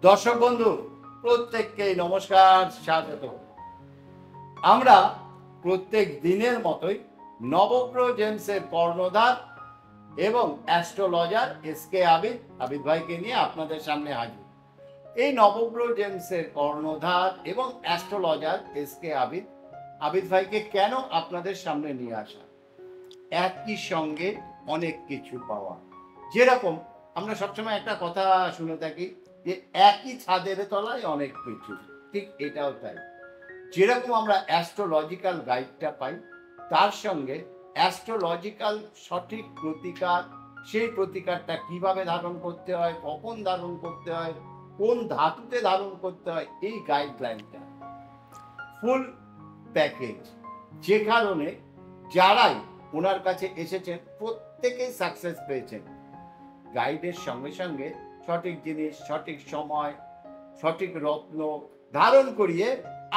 দর্শক বন্ধু প্রত্যেককে নমস্কার, স্বাগত। আমরা প্রত্যেক দিনের মতোই নবগ্রহ জেমসের কর্ণধার এবং অ্যাস্ট্রোলজার এসকে আবিদ ভাইকে নিয়ে আপনাদের সামনে হাজির। এই নবগ্রহ জেমসের কর্ণধার এবং অ্যাস্ট্রোলজার এসকে আবিদ ভাইকে কেন আপনাদের সামনে নিয়ে আসা? একই সঙ্গে অনেক কিছু পাওয়া। যেরকম আমরা সবসময় একটা কথা শুনে থাকি যে একই ছাদের তলায় অনেক কিছু, ঠিক এটাও তাই। যেরকম আমরা অ্যাস্ট্রোলজিক্যাল গাইডটা পাই, তার সঙ্গে অ্যাস্ট্রোলজিক্যাল সঠিক প্রতিকার, সেই প্রতিকারটা কিভাবে ধারণ করতে হয়, কখন ধারণ করতে হয়, কোন ধাতুতে ধারণ করতে হয়, এই গাইডলাইনটা ফুল প্যাকেজ। যে কারণে যারাই ওনার কাছে এসেছেন প্রত্যেকেই সাকসেস পেয়েছেন। গাইডের সঙ্গে সঙ্গে সঠিক জিনিস, সঠিক সময়, সঠিক রত্ন ধারণ করিয়ে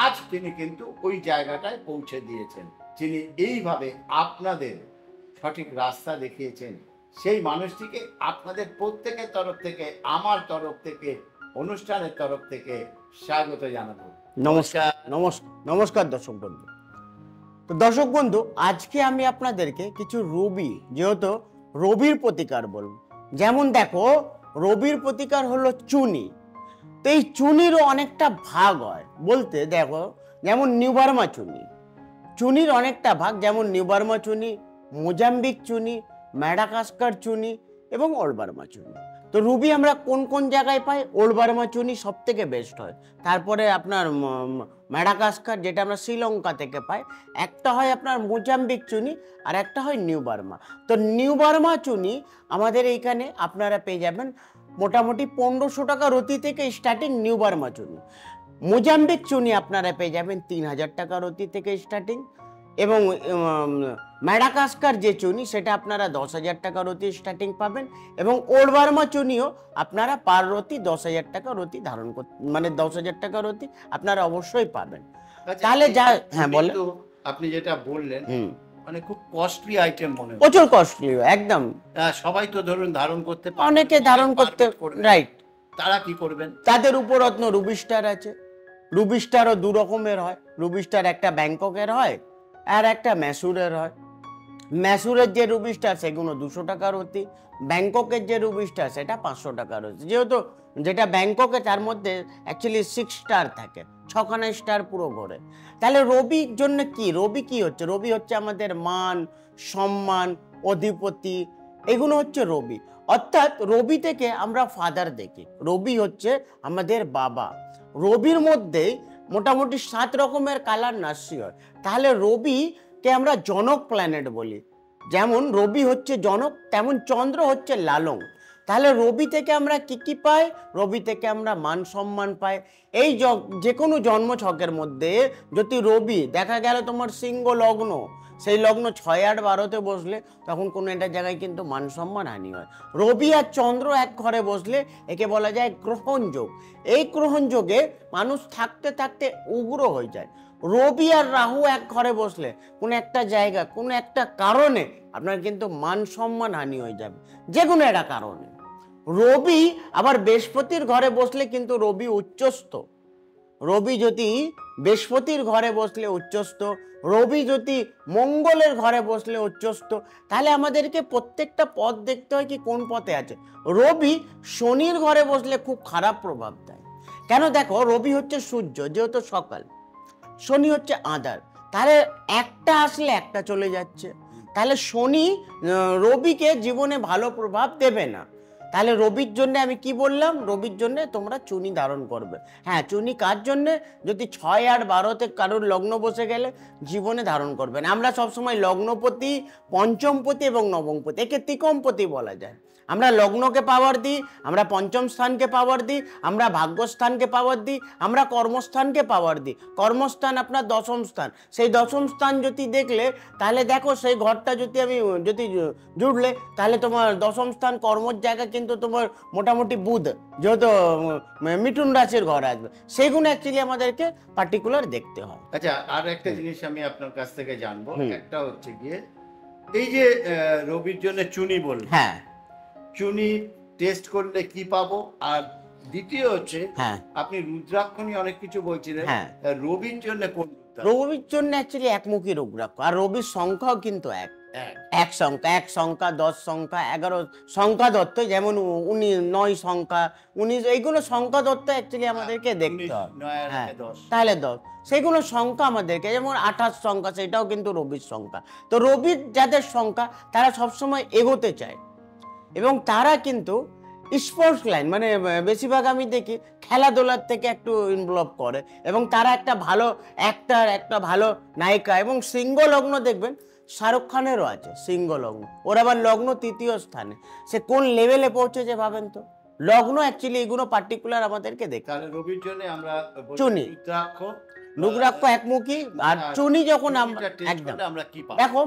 আজ তিনি কিন্তু ওই জায়গাটায় পৌঁছে দিয়েছেন। যিনি এইভাবে আপনাদের সঠিক রাস্তা দেখিয়েছেন, সেই মানুষটিকে আপনাদের প্রত্যেকের তরফ থেকে, আমার তরফ থেকে, অনুষ্ঠানের তরফ থেকে স্বাগত জানাবো। নমস্কার। নমস্কার দর্শক বন্ধু। তো দর্শক বন্ধু, আজকে আমি আপনাদেরকে কিছু রবি, যেহেতু রবির প্রতিকার বলবো। যেমন দেখো, রবির প্রতিকার হলো চুনি। তো এই চুনিরও অনেকটা ভাগ হয় বলতে, দেখো যেমন নিউবার্মা চুনি, চুনির অনেকটা ভাগ, যেমন নিউবার্মা চুনি, মোজাম্বিক চুনি, ম্যাডাগাস্কার চুনি এবং ওল্ড বার্মা চুনি। তো রুবি আমরা কোন কোন জায়গায় পাই? ওল্ড বার্মা চুনি সব থেকে বেস্ট হয়, তারপরে আপনার ম্যাডাগাস্কার, যেটা আমরা শ্রীলঙ্কা থেকে পাই, একটা হয় আপনার মোজাম্বিক চুনি, আর একটা হয় নিউ বার্মা। তো নিউ বার্মা চুনি আমাদের এইখানে আপনারা পেয়ে যাবেন মোটামুটি 1500 টাকা রতি থেকে স্টার্টিং নিউ বার্মা চুনি। মোজাম্বিক চুনি আপনারা পেয়ে যাবেন 3000 টাকা রতি থেকে স্টার্টিং, এবং ম্যাডাগাস্কার যে চুনি সেটা আপনারা 10,000 টাকা রতি স্টার্টিং পাবেন, এবং ওল্ড বার্মা চুনিও আপনারা পার রতি 10,000 টাকা রতি ধারণ করতে, মানে 10,000 টাকা রতি আপনারা অবশ্যই পাবেন। তাহলে যা, হ্যাঁ বলেন। আপনি যেটা বললেন মানে খুব কস্টলি আইটেম মনে হয়। প্রচুর কস্টলি, একদম। সবাই তো ধরুন ধারণ করতে পারে, অনেকে ধারণ করতে, রাইট। তারা কি করবেন? তাদের উপরত্ন রুবি স্টার আছে। রুবি স্টারও দু রকমের হয়। রুবি স্টার একটা ব্যাংককের হয় আর একটা ম্যাসুরের হয়। ম্যাসুরের যে রুবি স্টার সেগুলো 200 টাকা রতি, ব্যাংককের যে রুবি স্টার সেটা 500 টাকা রতি। যেহেতু যেটা ব্যাংককে তার মধ্যে অ্যাকচুয়ালি 6 স্টার থাকে, 6খানা স্টার পুরো ঘোরে। তাহলে রবির জন্য কি, রবি কি হচ্ছে? রবি হচ্ছে আমাদের মান, সম্মান, অধিপতি, এগুলো হচ্ছে রবি। অর্থাৎ রবি থেকে আমরা ফাদার দেখি, রবি হচ্ছে আমাদের বাবা। রবির মধ্যে মোটামুটি 7 রকমের কালার নার্সি হয়। তাহলে রবিকে আমরা জনক প্ল্যানেট বলি। যেমন রবি হচ্ছে জনক, তেমন চন্দ্র হচ্ছে লালন। তাহলে রবি থেকে আমরা কি কি পাই? রবি থেকে আমরা মান সম্মান পাই। এই যে কোনো জন্ম ছকের মধ্যে যদি রবি দেখা গেল তোমার সিংহ লগ্ন, সেই লগ্ন 6, 8, 12তে বসলে তখন কোনো একটা জায়গায় কিন্তু মান সম্মান হানি হয়। রবি আর চন্দ্র এক ঘরে বসলে একে বলা যায় গ্রহণ যোগ। এই গ্রহণ যোগে মানুষ থাকতে থাকতে উগ্র হয়ে যায়। রবি আর রাহু এক ঘরে বসলে কোনো একটা জায়গা, কোনো একটা কারণে আপনার কিন্তু মান সম্মান হানি হয়ে যাবে, যে কোনো একটা কারণে। রবি আবার বৃহস্পতির ঘরে বসলে কিন্তু রবি উচ্চস্থ। রবি যদি বৃহস্পতির ঘরে বসলে উচ্চস্থ, রবি যদি মঙ্গলের ঘরে বসলে উচ্চস্থ। তাহলে আমাদেরকে প্রত্যেকটা পথ দেখতে হয় কি কোন পথে আছে। রবি শনির ঘরে বসলে খুব খারাপ প্রভাব দেয়। কেন? দেখো, রবি হচ্ছে সূর্য, যেহেতু সকাল, শনি হচ্ছে আঁধার। তাহলে একটা আসলে একটা চলে যাচ্ছে। তাহলে শনি রবিকে জীবনে ভালো প্রভাব দেবে না। তাহলে রবির জন্য আমি কি বললাম? রবির জন্য তোমরা চুনি ধারণ করবে। হ্যাঁ, চুনি কার জন্য? যদি 6, 8, 12তে কারোর লগ্ন বসে গেলে জীবনে ধারণ করবেন। আমরা সবসময় লগ্নপতি, পঞ্চমপতি এবং নবমপতি, একে ত্রিকোণপতি বলা যায়। আমরা লগ্নকে পাওয়ার দিই, আমরা পঞ্চম স্থানকে পাওয়ার দিই, আমরা ভাগ্যস্থানকে পাওয়ার দিই, আমরা কর্মস্থানকে পাওয়ার দিই। কর্মস্থান আপনার 10ম স্থান। সেই 10ম স্থান যদি দেখলে, তাহলে দেখো সেই ঘরটা যদি জুড়লে, তাহলে তোমার 10ম স্থান কর্মর জায়গা কিন্তু তোমার মোটামুটি বুধ, যেহেতু মিথুন রাশির ঘর আসবে, সেগুলো অ্যাকচুয়ালি আমাদেরকে পার্টিকুলার দেখতে হয়। আচ্ছা, আর একটা জিনিস আমি আপনার কাছ থেকে জানবো। একটা হচ্ছে গিয়ে এই যে রবির জন্য চুনি বললেন, হ্যাঁ, চুনি টেস্ট করলে কি পাবো? আর দ্বিতীয় হচ্ছে হ্যাঁ আপনি রুদ্রাক্ষ নিয়ে অনেক কিছু বলছিলেন, হ্যাঁ রবির জন্য কোন রুদ্রাক্ষ? রবির জন্য অ্যাকচুয়ালি একমুখী রুদ্রাক্ষ, আর রবির সংখ্যাও কিন্তু এক। এক। এক সংখ্যা 10 সংখ্যা 11 সংখ্যা দত্ত, যেমন 9 সংখ্যা 19, এইগুলো সংখ্যা দত্ত অ্যাকচুয়ালি আমাদেরকে দেখতে 19, হবে। 9 আর হ্যাঁ 10। তাহলে 10, সেগুলো সংখ্যা আমাদেরকে, যেমন 28 সংখ্যা, সেটাও কিন্তু রবির সংখ্যা। তো রবির যাদের সংখ্যা তারা সবসময় এগোতে চায়, এবং তারা কিন্তু স্পোর্টস লাইন, মানে বেশিরভাগ আমি দেখি খেলাধুলার থেকে একটু ইনভলভ করে, এবং তারা একটা ভালো অ্যাক্টার, একটা ভালো নায়িকা। এবং সিংহ লগ্ন দেখবেন শাহরুখ খানেরও আছে সিংহ লগ্ন, ওর আবার লগ্ন 3য় স্থানে। সে কোন লেভেলে পৌঁছেছে ভাবেন তো। লগ্ন অ্যাকচুয়ালি এগুলো পার্টিকুলার আমাদেরকে দেখতে। তাহলে রবির জন্য আমরা বলছি চুনি। রুদ্রাক্ষ, রুদ্রাক্ষ একমুখী, আর চুনি যখন আমরা চুনিটা test একদম করলে আমরা কি পাবো? দেখো,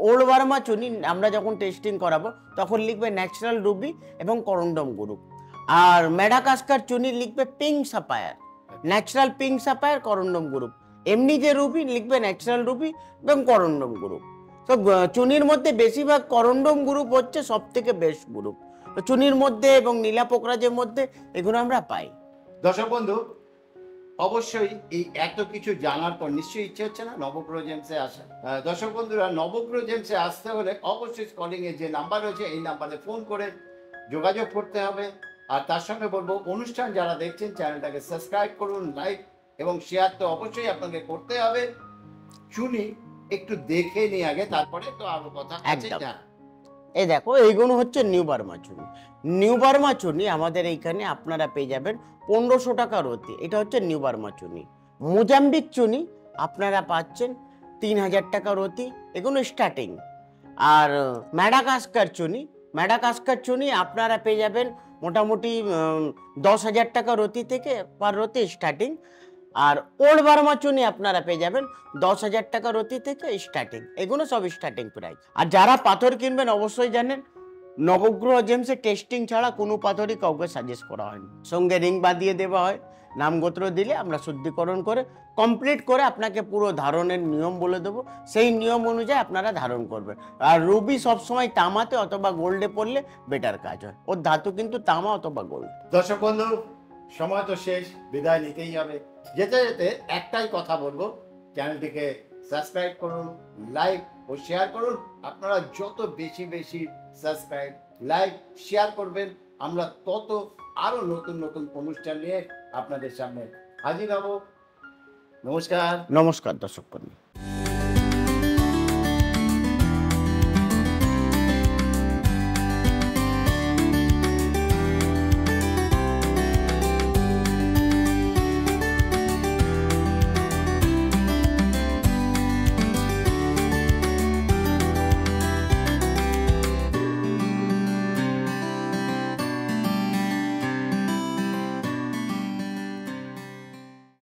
ওল্ড বার্মা চুনি আমরা যখন টেস্টিং করাবো তখন লিখবে ন্যাচারাল রুবি এবং করন্ডম গ্রুপ। আর ম্যাডাগাস্কার চুনি লিখবে পিঙ্ক সাপায়ার, ন্যাচারাল পিঙ্ক সাপায়ার করন্ডম গ্রুপ। এমনি যে রুবি লিখবে ন্যাচারাল রুবি এবং করন্ডম গ্রুপ। তো চুনির মধ্যে বেশিরভাগ করন্ডম গ্রুপ হচ্ছে সব থেকে বেস্ট গ্রুপ। তো চুনির মধ্যে এবং নীলা পোকরাজের মধ্যে এগুলো আমরা পাই। দর্শক বন্ধু, অবশ্যই এই এত কিছু জানার পর নিশ্চয়ই ইচ্ছে হচ্ছে না নবগ্রহ জেমসে আসা। দর্শক বন্ধুরা, নবগ্রহ জেমসে আসতে হলে অবশ্যই স্কলিং এর যে নাম্বার রয়েছে এই নাম্বারে ফোন করে যোগাযোগ করতে হবে। আর তার সঙ্গে বলবো, অনুষ্ঠান যারা দেখছেন চ্যানেলটাকে সাবস্ক্রাইব করুন, লাইক এবং শেয়ার তো অবশ্যই আপনাকে করতে হবে। শুনি একটু দেখে নিয়ে আগে, তারপরে তো আরো কথা আছে। একদম। এই দেখো, এইগুলো হচ্ছে নিউ বার্মা চুনি। নিউ বার্মা চুনি আমাদের এইখানে আপনারা পেয়ে যাবেন 1500 টাকা রতি। এটা হচ্ছে নিউ বার্মা চুনি। মোজাম্বিক চুনি আপনারা পাচ্ছেন 3000 টাকা রতি, এগুলো স্টার্টিং। আর ম্যাডাগাস্কার চুনি আপনারা পেয়ে যাবেন মোটামুটি 10,000 টাকা রতি থেকে পার রতি স্টার্টিং। আর ওল্ড বার্মা চুনি আপনারা পেয়ে যাবেন 10,000 টাকা রতি থেকে স্টার্টিং, এগুলো সব স্টার্টিং প্রাইস। আর যারা পাথর কিনবেন অবশ্যই জানেন নবগ্রহ জেমসে টেস্টিং ছাড়া কোনো পাথরই কাউকে সাজেস্ট করা হয়নি। সঙ্গে রিং বাঁধিয়ে দেওয়া হয়, নামগোত্র দিলে আমরা শুদ্ধিকরণ করে কমপ্লিট করে আপনাকে পুরো ধারণের নিয়ম বলে দেবো, সেই নিয়ম অনুযায়ী আপনারা ধারণ করবেন। আর রুবি সবসময় তামাতে অথবা গোল্ডে পড়লে বেটার কাজ হয়, ওর ধাতু কিন্তু তামা অথবা গোল্ড। দর্শক বন্ধু, সময় তো শেষ, বিদায় নিতেই হবে। যেতে যেতে একটাই কথা বলবো, চ্যানেলটিকে সাবস্ক্রাইব করুন, লাইক ও শেয়ার করুন। আপনারা যত বেশি বেশি সাবস্ক্রাইব, লাইক, শেয়ার করবেন, আমরা তত আরো নতুন নতুন অনুষ্ঠান নিয়ে আপনাদের সামনে হাজির হব। নমস্কার। নমস্কার দর্শক বন্ধু।